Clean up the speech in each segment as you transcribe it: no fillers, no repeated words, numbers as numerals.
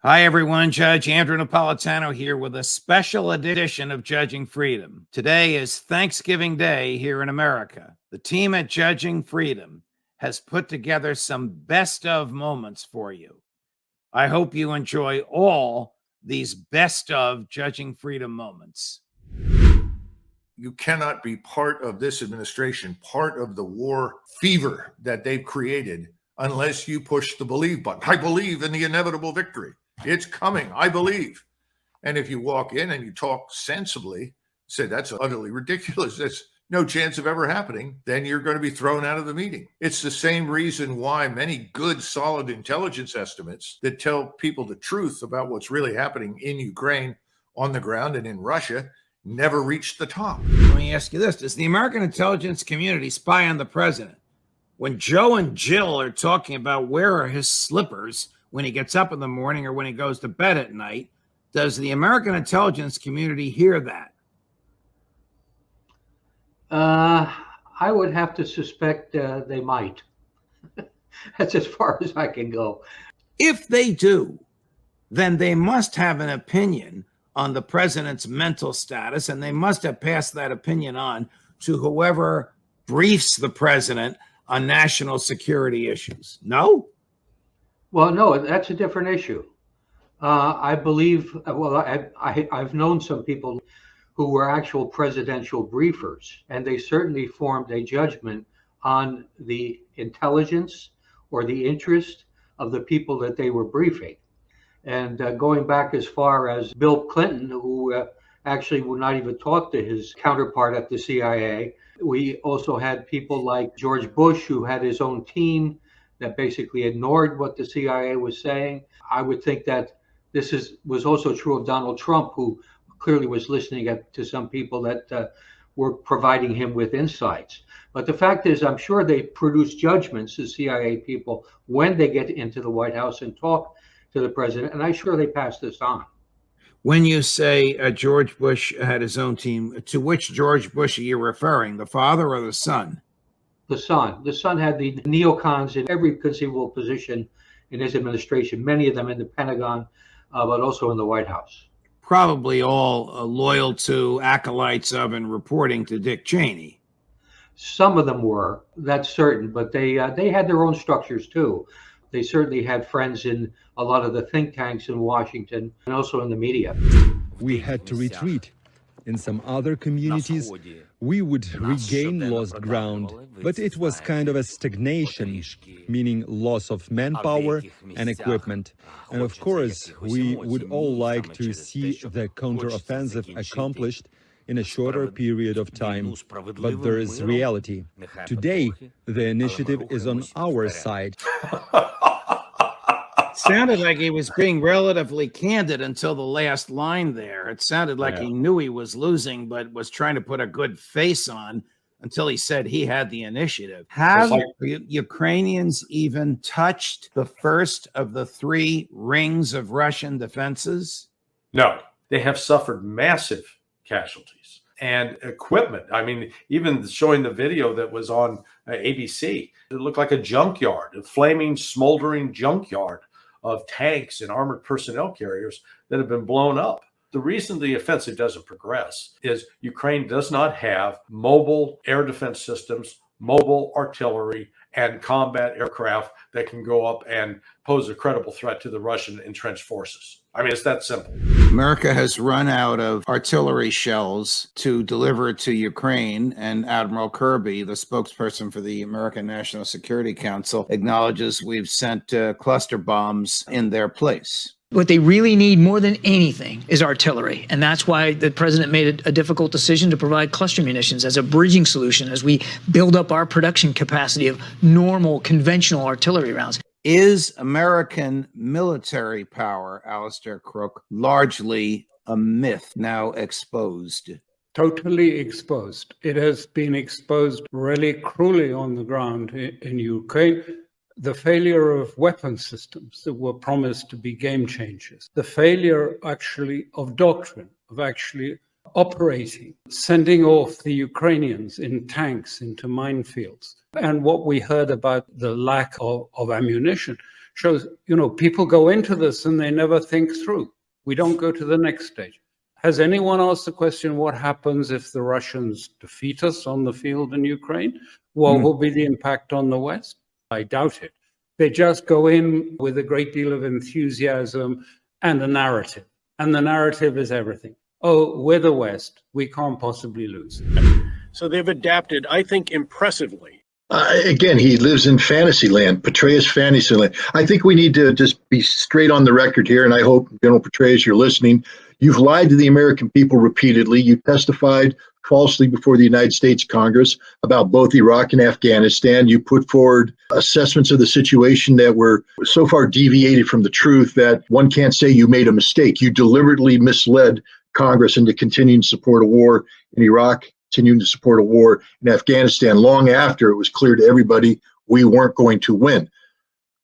Hi, everyone. Judge Andrew Napolitano here with a special edition of Judging Freedom. Today is Thanksgiving Day here in America. The team at Judging Freedom has put together some best of moments for you. I hope you enjoy all these best of Judging Freedom moments. You cannot be part of this administration, part of the war fever that they've created, unless you push the believe button. I believe in the inevitable victory. It's coming, I believe. And if you walk in and you talk sensibly, say that's utterly ridiculous, that's no chance of ever happening, then you're going to be thrown out of the meeting. It's the same reason why many good, solid intelligence estimates that tell people the truth about what's really happening in Ukraine, on the ground, and in Russia never reached the top. Let me ask you this. Does the American intelligence community spy on the president? When Joe and Jill are talking about where are his slippers when he gets up in the morning or when he goes to bed at night, does the American intelligence community hear that? I would have to suspect they might. That's as far as I can go. If they do, then they must have an opinion on the president's mental status, and they must have passed that opinion on to whoever briefs the president on national security issues. No? Well, no, that's a different issue. I believe, I've known some people who were actual presidential briefers, and they certainly formed a judgment on the intelligence or the interest of the people that they were briefing. And going back as far as Bill Clinton, who actually would not even talk to his counterpart at the CIA. We also had people like George Bush, who had his own team that basically ignored what the CIA was saying. I would think that this was also true of Donald Trump, who clearly was listening to some people that were providing him with insights. But the fact is, I'm sure they produce judgments, the CIA people, when they get into the White House and talk to the president, and I'm sure they pass this on. When you say George Bush had his own team, to which George Bush are you referring, the father or the son? The son. The son had the neocons in every conceivable position in his administration, many of them in the Pentagon, but also in the White House. Probably all loyal to, acolytes of, and reporting to Dick Cheney. Some of them were, that's certain, but they had their own structures too. They certainly had friends in a lot of the think tanks in Washington and also in the media. We had to retreat. In some other communities, we would regain lost ground, but it was kind of a stagnation, meaning loss of manpower and equipment. And of course, we would all like to see the counteroffensive accomplished in a shorter period of time. But there is reality. Today, the initiative is on our side. Sounded like he was being relatively candid until the last line there. It sounded like he knew he was losing, but was trying to put a good face on until he said he had the initiative. Have Ukrainians even touched the first of the 3 rings of Russian defenses? No, they have suffered massive casualties and equipment. I mean, even showing the video that was on ABC, it looked like a junkyard, a flaming, smoldering junkyard of tanks and armored personnel carriers that have been blown up. The reason the offensive doesn't progress is Ukraine does not have mobile air defense systems, mobile artillery, and combat aircraft that can go up and pose a credible threat to the Russian entrenched forces. I mean, it's that simple. America has run out of artillery shells to deliver to Ukraine, and Admiral Kirby, the spokesperson for the American National Security Council, acknowledges we've sent cluster bombs in their place. What they really need more than anything is artillery. And that's why the president made a difficult decision to provide cluster munitions as a bridging solution as we build up our production capacity of normal, conventional artillery rounds. Is American military power, Alistair Crook, largely a myth now exposed? Totally exposed. It has been exposed really cruelly on the ground in Ukraine. The failure of weapon systems that were promised to be game changers, the failure actually of doctrine, of actually operating, sending off the Ukrainians in tanks into minefields. And what we heard about the lack of ammunition shows, people go into this and they never think through. We don't go to the next stage. Has anyone asked the question, what happens if the Russians defeat us on the field in Ukraine? What will be the impact on the West? I doubt it. They just go in with a great deal of enthusiasm and a narrative. And the narrative is everything. Oh, we're the West. We can't possibly lose. So they've adapted, I think, impressively. Again, he lives in Fantasyland, Petraeus Fantasyland. I think we need to just be straight on the record here, and I hope, General Petraeus, you're listening. You've lied to the American people repeatedly. You testified falsely before the United States Congress about both Iraq and Afghanistan. You put forward assessments of the situation that were so far deviated from the truth that one can't say you made a mistake. You deliberately misled Congress into continuing to support a war in Iraq, continuing to support a war in Afghanistan long after it was clear to everybody we weren't going to win.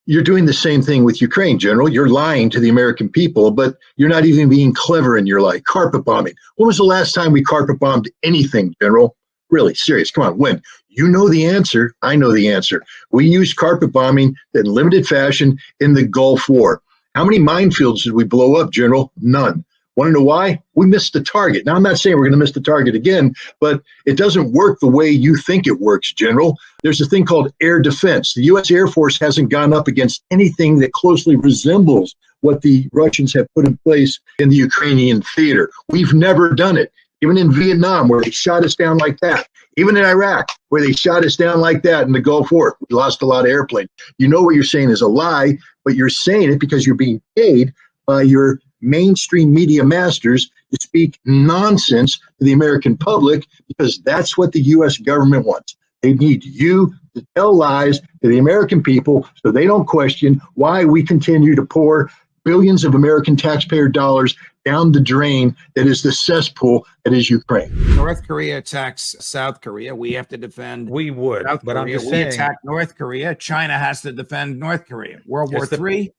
You're doing the same thing with Ukraine, General. You're lying to the American people, but you're not even being clever in your lie. Carpet bombing. When was the last time we carpet bombed anything, General? Really, serious. Come on, when? You know the answer. I know the answer. We used carpet bombing in limited fashion in the Gulf War. How many minefields did we blow up, General? None. Want to know why? We missed the target. Now, I'm not saying we're going to miss the target again, but it doesn't work the way you think it works, General. There's a thing called air defense. The U.S. Air Force hasn't gone up against anything that closely resembles what the Russians have put in place in the Ukrainian theater. We've never done it. Even in Vietnam, where they shot us down like that. Even in Iraq, where they shot us down like that in the Gulf War. We lost a lot of airplanes. You know what you're saying is a lie, but you're saying it because you're being paid by your mainstream media masters to speak nonsense to the American public, because that's what the U.S. government wants. They need you to tell lies to the American people so they don't question why we continue to pour billions of American taxpayer dollars down the drain that is the cesspool that is Ukraine. North Korea attacks South Korea. We have to defend We would, South but Korea. I'm just We saying, attack North Korea. China has to defend North Korea. World War III.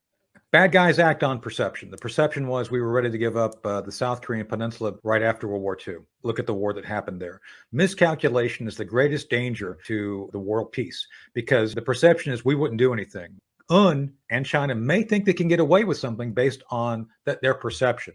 bad guys act on perception. The perception was we were ready to give up the South Korean peninsula right after World War II. Look at the war that happened there. Miscalculation is the greatest danger to the world peace, because the perception is we wouldn't do anything. UN and China may think they can get away with something based on their perception.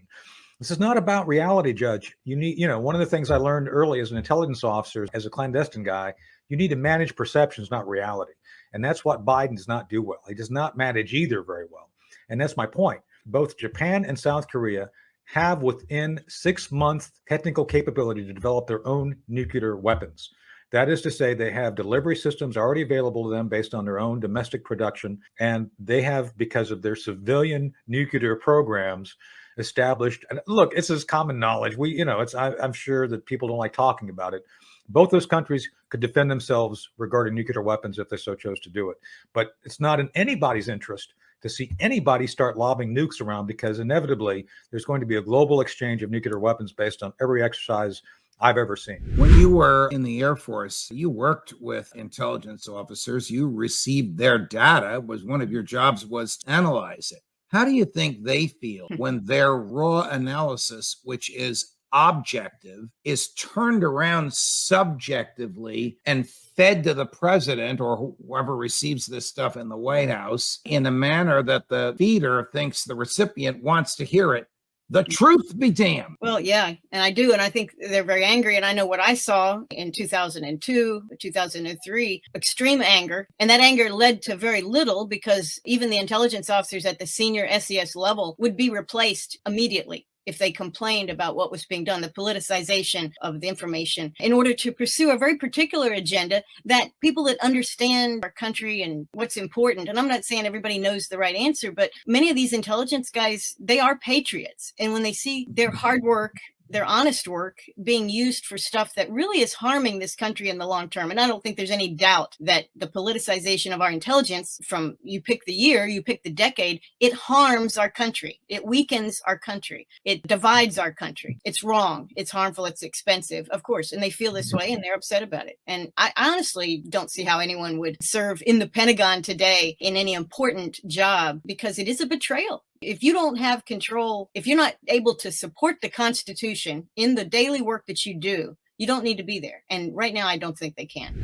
This is not about reality, Judge. You need, one of the things I learned early as an intelligence officer, as a clandestine guy, you need to manage perceptions, not reality. And that's what Biden does not do well. He does not manage either very well. And that's my point. Both Japan and South Korea have within 6 months technical capability to develop their own nuclear weapons. That is to say, they have delivery systems already available to them based on their own domestic production. And they have, because of their civilian nuclear programs, established. And look, it's as common knowledge. I'm sure that people don't like talking about it. Both those countries could defend themselves regarding nuclear weapons if they so chose to do it. But it's not in anybody's interest to see anybody start lobbing nukes around, because inevitably there's going to be a global exchange of nuclear weapons based on every exercise I've ever seen. When you were in the Air Force, you worked with intelligence officers. You received their data. One of your jobs was to analyze it. How do you think they feel when their raw analysis, which is objective, is turned around subjectively and fed to the president or whoever receives this stuff in the White House in a manner that the feeder thinks the recipient wants to hear it? The truth be damned. Well, yeah, and I do. And I think they're very angry. And I know what I saw in 2002, 2003, extreme anger. And that anger led to very little, because even the intelligence officers at the senior SES level would be replaced immediately if they complained about what was being done, the politicization of the information, in order to pursue a very particular agenda that people that understand our country and what's important. And I'm not saying everybody knows the right answer, but many of these intelligence guys, they are patriots. And when they see their hard work, their honest work being used for stuff that really is harming this country in the long term. And I don't think there's any doubt that the politicization of our intelligence, from you pick the year, you pick the decade, it harms our country. It weakens our country. It divides our country. It's wrong. It's harmful. It's expensive, of course. And they feel this way and they're upset about it. And I honestly don't see how anyone would serve in the Pentagon today in any important job, because it is a betrayal. If you don't have control, if you're not able to support the Constitution in the daily work that you do, you don't need to be there. And right now, I don't think they can.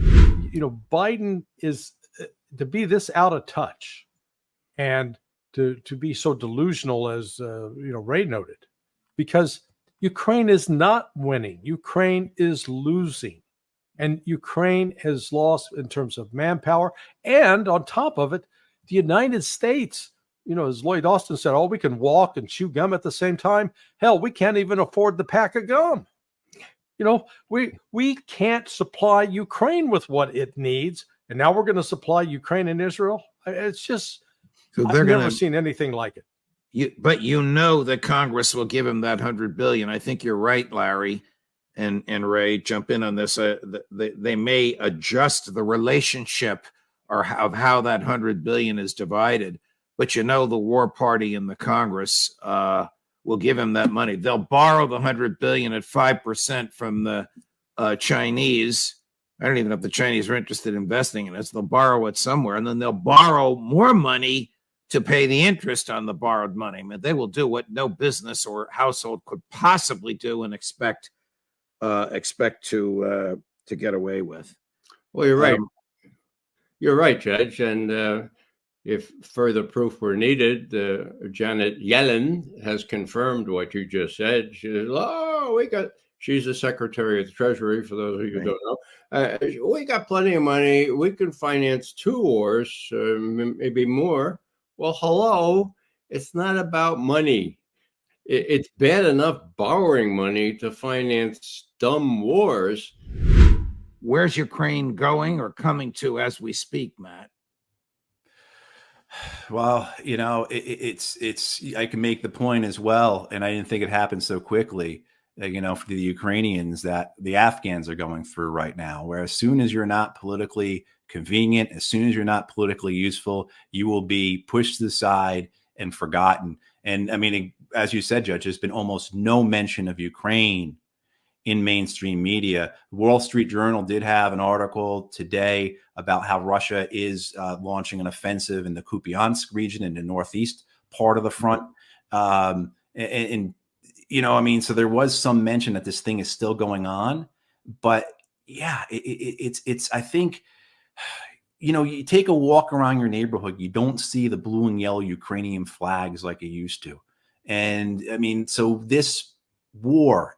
Biden is to be this out of touch and to be so delusional as Ray noted, because Ukraine is not winning. Ukraine is losing. And Ukraine has lost in terms of manpower. And on top of it, the United States, as Lloyd Austin said, oh, we can walk and chew gum at the same time. Hell, we can't even afford the pack of gum. We can't supply Ukraine with what it needs. And now we're going to supply Ukraine and Israel. It's just, So I've never seen anything like it. But that Congress will give him that $100 billion. I think you're right, Larry, and Ray, jump in on this. They may adjust the relationship or of how that $100 billion is divided. But the war party in the Congress will give him that money. They'll borrow the $100 billion at 5% from the Chinese. I don't even know if the Chinese are interested in investing in this. They'll borrow it somewhere, and then they'll borrow more money to pay the interest on the borrowed money. I mean, they will do what no business or household could possibly do and expect to get away with. Well, you're right. You're right, Judge. And if further proof were needed, Janet Yellen has confirmed what you just said. She says, she's the Secretary of the Treasury, for those of you who don't know. We got plenty of money. We can finance 2 wars, maybe more. Well, hello, it's not about money. It's bad enough borrowing money to finance dumb wars. Where's Ukraine going or coming to as we speak, Matt? Well, it's I can make the point as well, and I didn't think it happened so quickly, for the Ukrainians that the Afghans are going through right now, where as soon as you're not politically convenient, as soon as you're not politically useful, you will be pushed to the side and forgotten. And I mean, as you said, Judge, there's been almost no mention of Ukraine in mainstream media. The Wall Street Journal did have an article today about how Russia is launching an offensive in the Kupiansk region in the northeast part of the front. So there was some mention that this thing is still going on, but yeah, it's I think, you take a walk around your neighborhood, you don't see the blue and yellow Ukrainian flags like you used to. And I mean, so this war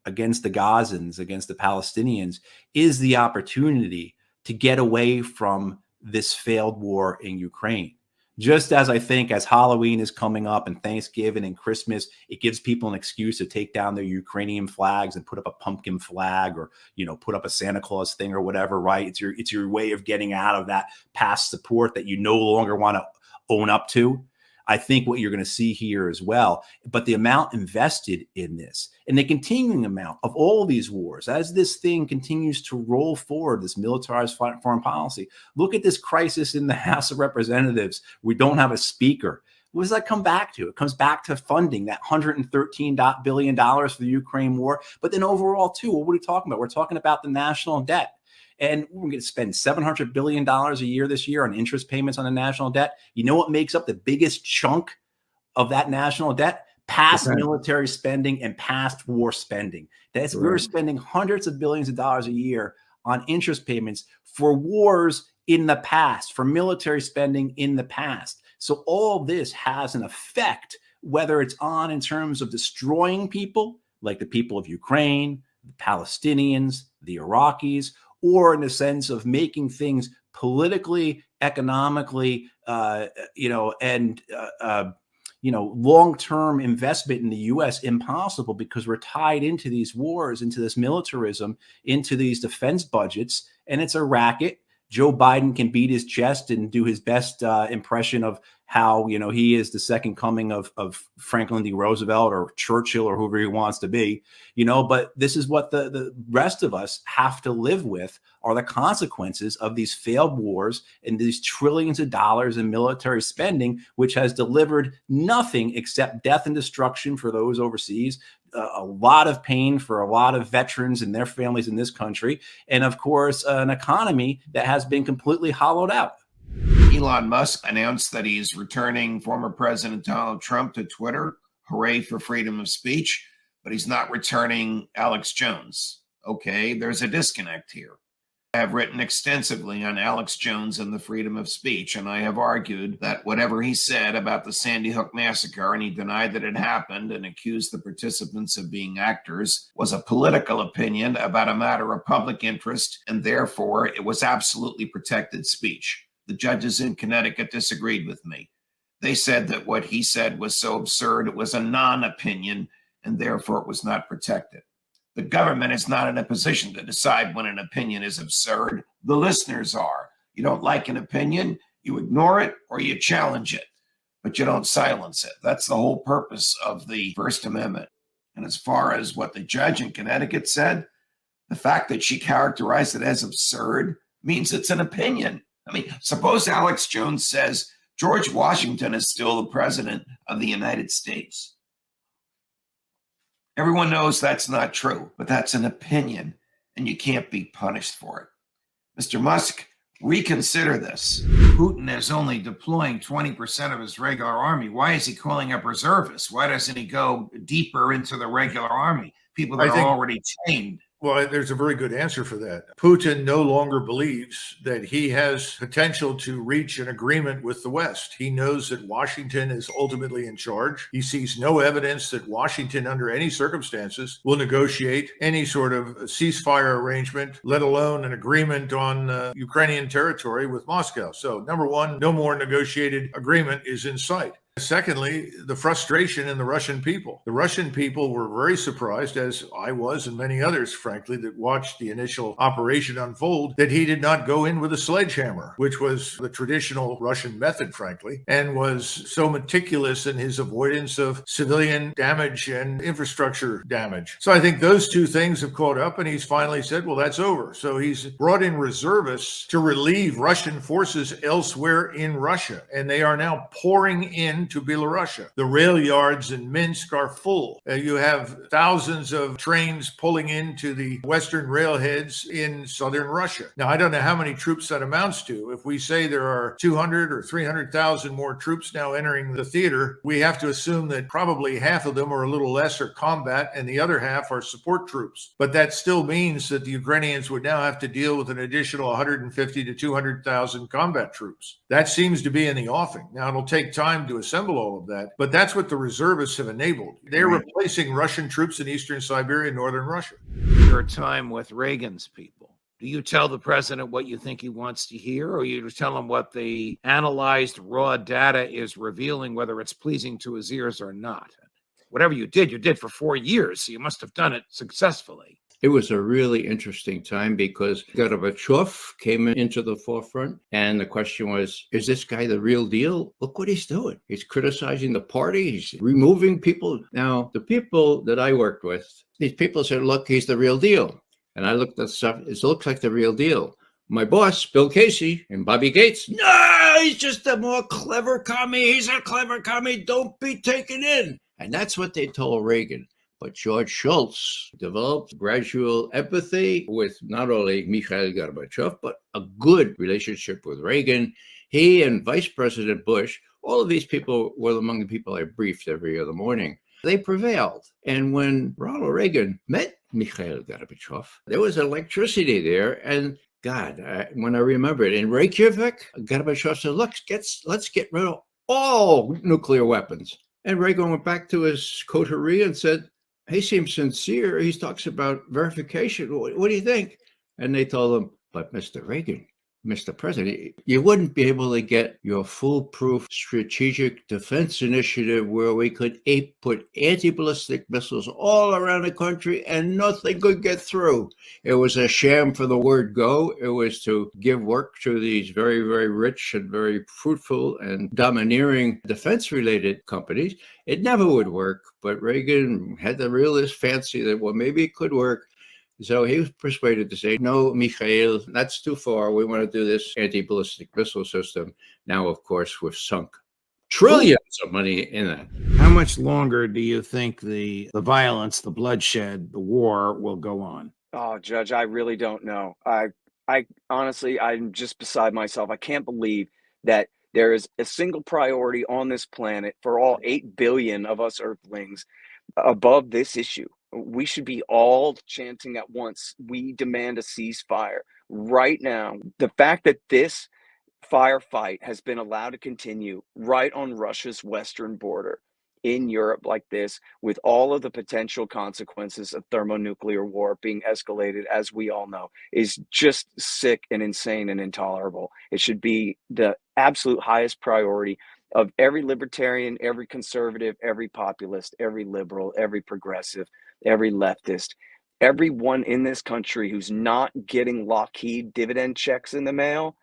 against the Gazans, against the Palestinians, is the opportunity to get away from this failed war in Ukraine. Just as I think as Halloween is coming up and Thanksgiving and Christmas, it gives people an excuse to take down their Ukrainian flags and put up a pumpkin flag or, put up a Santa Claus thing or whatever, right? It's your way of getting out of that past support that you no longer want to own up to. I think what you're going to see here as well, but the amount invested in this and the continuing amount of all of these wars, as this thing continues to roll forward, this militarized foreign policy, look at this crisis in the House of Representatives. We don't have a speaker. What does that come back to? It comes back to funding that $113 billion for the Ukraine war. But then overall, too, what are we talking about? We're talking about the national debt. And we're going to spend $700 billion a year this year on interest payments on the national debt. You know what makes up the biggest chunk of that national debt? Past military spending and past war spending. We're spending hundreds of billions of dollars a year on interest payments for wars in the past, for military spending in the past. So all this has an effect, whether it's on in terms of destroying people, like the people of Ukraine, the Palestinians, the Iraqis, or in the sense of making things politically, economically, long-term investment in the U.S. impossible because we're tied into these wars, into this militarism, into these defense budgets, and it's a racket. Joe Biden can beat his chest and do his best impression of how, he is the second coming of Franklin D. Roosevelt or Churchill or whoever he wants to be, but this is what the rest of us have to live with, are the consequences of these failed wars and these trillions of dollars in military spending, which has delivered nothing except death and destruction for those overseas, a lot of pain for a lot of veterans and their families in this country, and of course, an economy that has been completely hollowed out. Elon Musk announced that he's returning former President Donald Trump to Twitter. Hooray for freedom of speech. But he's not returning Alex Jones. Okay, there's a disconnect here. have written extensively on Alex Jones and the freedom of speech, and I have argued that whatever he said about the Sandy Hook massacre, and he denied that it happened and accused the participants of being actors, was a political opinion about a matter of public interest, and therefore it was absolutely protected speech. The judges in Connecticut disagreed with me. They said that what he said was so absurd, it was a non-opinion, and therefore it was not protected. The government is not in a position to decide when an opinion is absurd. The listeners are. You don't like an opinion, you ignore it or you challenge it, but you don't silence it. That's the whole purpose of the First Amendment. And as far as what the judge in Connecticut said, the fact that she characterized it as absurd means it's an opinion. I mean, suppose Alex Jones says George Washington is still the president of the United States. Everyone knows that's not true, but that's an opinion, and you can't be punished for it. Mr. Musk, reconsider this. Putin is only deploying 20% of his regular army. Why is he calling up reservists? Why doesn't he go deeper into the regular army? People that are already trained. Well, there's a very good answer for that. Putin no longer believes that he has potential to reach an agreement with the West. He knows that Washington is ultimately in charge. He sees no evidence that Washington, under any circumstances, will negotiate any sort of ceasefire arrangement, let alone an agreement on Ukrainian territory with Moscow. So, number one, no more negotiated agreement is in sight. Secondly, the frustration in the Russian people. The Russian people were very surprised, as I was and many others, frankly, that watched the initial operation unfold, that he did not go in with a sledgehammer, which was the traditional Russian method, frankly, and was so meticulous in his avoidance of civilian damage and infrastructure damage. So I think those two things have caught up, and he's finally said, well, that's over. So he's brought in reservists to relieve Russian forces elsewhere in Russia, and they are now pouring in to Belarusia. The rail yards in Minsk are full. You have thousands of trains pulling into the western railheads in southern Russia. Now, I don't know how many troops that amounts to. If we say there are 200 or 300,000 more troops now entering the theater, we have to assume that probably half of them or a little less are combat and the other half are support troops. But that still means that the Ukrainians would now have to deal with an additional 150 to 200,000 combat troops. That seems to be in the offing. Now, it'll take time to assemble all of that, but that's what the reservists have enabled. They're replacing Russian troops in eastern Siberia and northern Russia. Your time with Reagan's people. Do you tell the president what you think he wants to hear, or you tell him what the analyzed raw data is revealing, whether it's pleasing to his ears or not? Whatever you did for 4 years, so you must have done it successfully. It was a really interesting time because Gorbachev came into the forefront, and the question was, is this guy the real deal? Look what he's doing. He's criticizing the party. He's removing people. Now, the people that I worked with, these people said, look, he's the real deal. And I looked at stuff. It looks like the real deal. My boss, Bill Casey, and Bobby Gates, no, he's just a more clever commie. He's a clever commie. Don't be taken in. And that's what they told Reagan. But George Shultz developed gradual empathy with not only Mikhail Gorbachev, but a good relationship with Reagan. He and Vice President Bush, all of these people were among the people I briefed every other morning. They prevailed. And when Ronald Reagan met Mikhail Gorbachev, there was electricity there. And God, when I remember it, in Reykjavik, Gorbachev said, look, let's get rid of all nuclear weapons. And Reagan went back to his coterie and said, he seems sincere. He talks about verification. What do you think? And they told him, but Mr. Reagan, Mr. President, you wouldn't be able to get your foolproof strategic defense initiative where we could put anti-ballistic missiles all around the country and nothing could get through. It was a sham for the word go. It was to give work to these very, very rich and very fruitful and domineering defense-related companies. It never would work, but Reagan had the realist fancy that, well, maybe it could work. So he was persuaded to say, no, Mikhail, that's too far. We want to do this anti-ballistic missile system. Now, of course, we've sunk trillions of money in that. How much longer do you think the violence, the bloodshed, the war will go on? Oh, Judge, I really don't know. I honestly, I'm just beside myself. I can't believe that there is a single priority on this planet for all 8 billion of us Earthlings above this issue. We should be all chanting at once. We demand a ceasefire. right now, the fact that this firefight has been allowed to continue right on Russia's western border in Europe like this, with all of the potential consequences of thermonuclear war being escalated, as we all know, is just sick and insane and intolerable. It should be the absolute highest priority of every libertarian, every conservative, every populist, every liberal, every progressive, every leftist, everyone in this country who's not getting Lockheed dividend checks in the mail.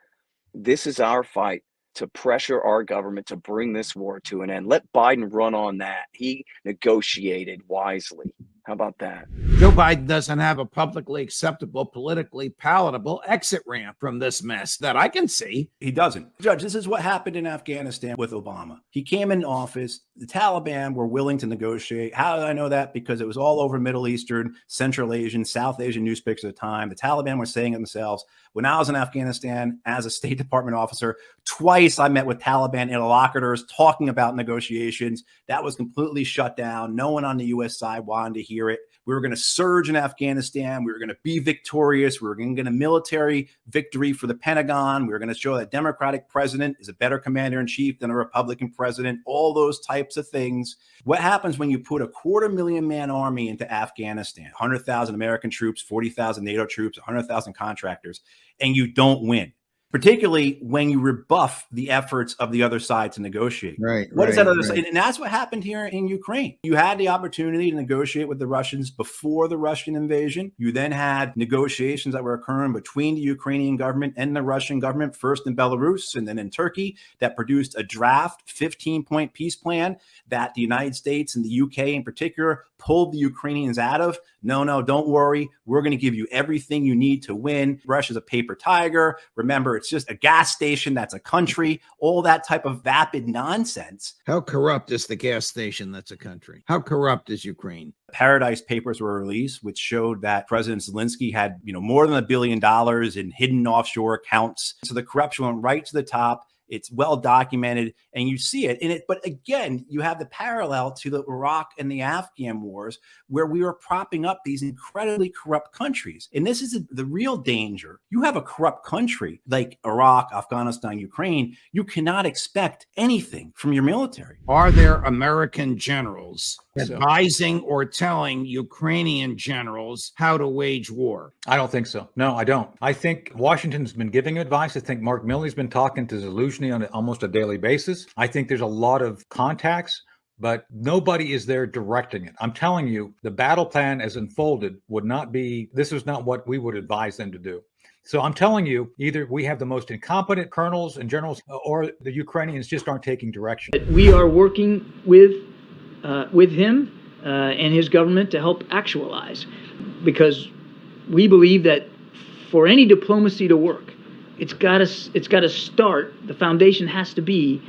This is our fight to pressure our government to bring this war to an end. Let Biden run on that. He negotiated wisely. How about that? Joe Biden doesn't have a publicly acceptable, politically palatable exit ramp from this mess that I can see. He doesn't. Judge, this is what happened in Afghanistan with Obama. He came in office. The Taliban were willing to negotiate. How did I know that? Because it was all over Middle Eastern, Central Asian, South Asian newspapers at the time. The Taliban were saying it themselves. When I was in Afghanistan as a State Department officer, twice I met with Taliban interlocutors talking about negotiations. That was completely shut down. No one on the U.S. side wanted to hear it. We were going to surge in Afghanistan. We were going to be victorious. We were going to get a military victory for the Pentagon. We were going to show that a Democratic president is a better commander in chief than a Republican president, all those types of things. What happens when you put a 250,000 man army into Afghanistan, 100,000 American troops, 40,000 NATO troops, 100,000 contractors, and you don't win? Particularly when you rebuff the efforts of the other side to negotiate. Right. What is that other side? And that's what happened here in Ukraine. You had the opportunity to negotiate with the Russians before the Russian invasion. You then had negotiations that were occurring between the Ukrainian government and the Russian government, first in Belarus and then in Turkey, that produced a draft 15-point peace plan that the United States and the UK in particular pulled the Ukrainians out of. No, don't worry. We're going to give you everything you need to win. Russia's a paper tiger. Remember, it's just a gas station. That's a country. All that type of vapid nonsense. How corrupt is the gas station that's a country? How corrupt is Ukraine? Paradise Papers were released, which showed that President Zelensky had, more than $1 billion in hidden offshore accounts. So the corruption went right to the top. It's well documented and you see it in it. But again, you have the parallel to the Iraq and the Afghan wars where we were propping up these incredibly corrupt countries. And this is the real danger. You have a corrupt country like Iraq, Afghanistan, Ukraine. You cannot expect anything from your military. Are there American generals advising or telling Ukrainian generals how to wage war? I don't think so. No, I don't. I think Washington's been giving advice. I think Mark Milley's been talking to Zelensky on almost a daily basis. I think there's a lot of contacts, but nobody is there directing it. I'm telling you, the battle plan as unfolded this was not what we would advise them to do. So I'm telling you, either we have the most incompetent colonels and generals or the Ukrainians just aren't taking direction. We are working with him and his government to help actualize, because we believe that for any diplomacy to work, it's got to start. The foundation has to be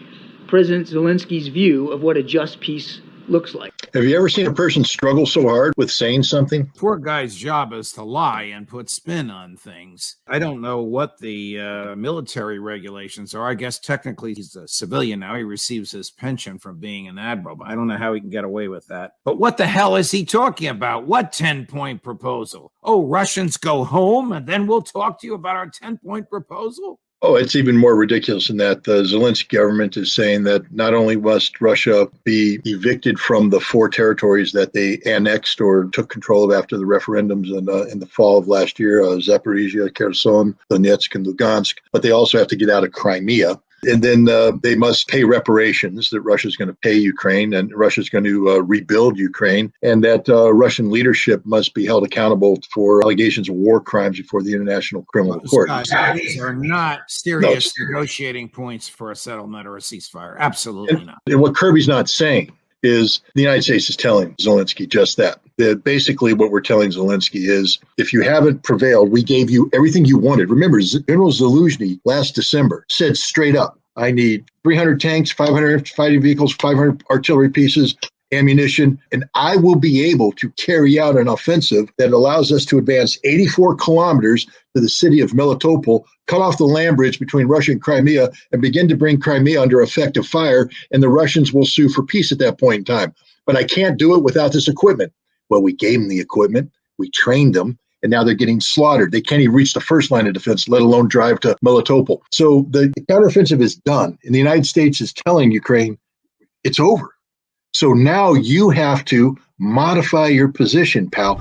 President Zelensky's view of what a just peace looks like. Have you ever seen a person struggle so hard with saying something? Poor guy's job is to lie and put spin on things. I don't know what the military regulations are. I guess technically he's a civilian now. He receives his pension from being an admiral, but I don't know how he can get away with that. But what the hell is he talking about? What 10-point proposal? Oh, Russians go home and then we'll talk to you about our 10-point proposal? Oh, it's even more ridiculous than that. The Zelensky government is saying that not only must Russia be evicted from the 4 territories that they annexed or took control of after the referendums in the fall of last year, Zaporizhia, Kherson, Donetsk, and Lugansk, but they also have to get out of Crimea. And then they must pay reparations that Russia's going to pay Ukraine, and Russia's going to rebuild Ukraine, and that Russian leadership must be held accountable for allegations of war crimes before the International Criminal Court. These are not serious negotiating points for a settlement or a ceasefire. Absolutely not. And what Kirby's not saying is the United States is telling Zelensky just that. That basically what we're telling Zelensky is, if you haven't prevailed, we gave you everything you wanted. Remember, General Zaluzhny last December said straight up, I need 300 tanks, 500 fighting vehicles, 500 artillery pieces, ammunition, and I will be able to carry out an offensive that allows us to advance 84 kilometers to the city of Melitopol, cut off the land bridge between Russia and Crimea, and begin to bring Crimea under effective fire, and the Russians will sue for peace at that point in time. But I can't do it without this equipment. Well, we gave them the equipment, we trained them, and now they're getting slaughtered. They can't even reach the first line of defense, let alone drive to Melitopol. So the counteroffensive is done, and the United States is telling Ukraine it's over. So now you have to modify your position, pal.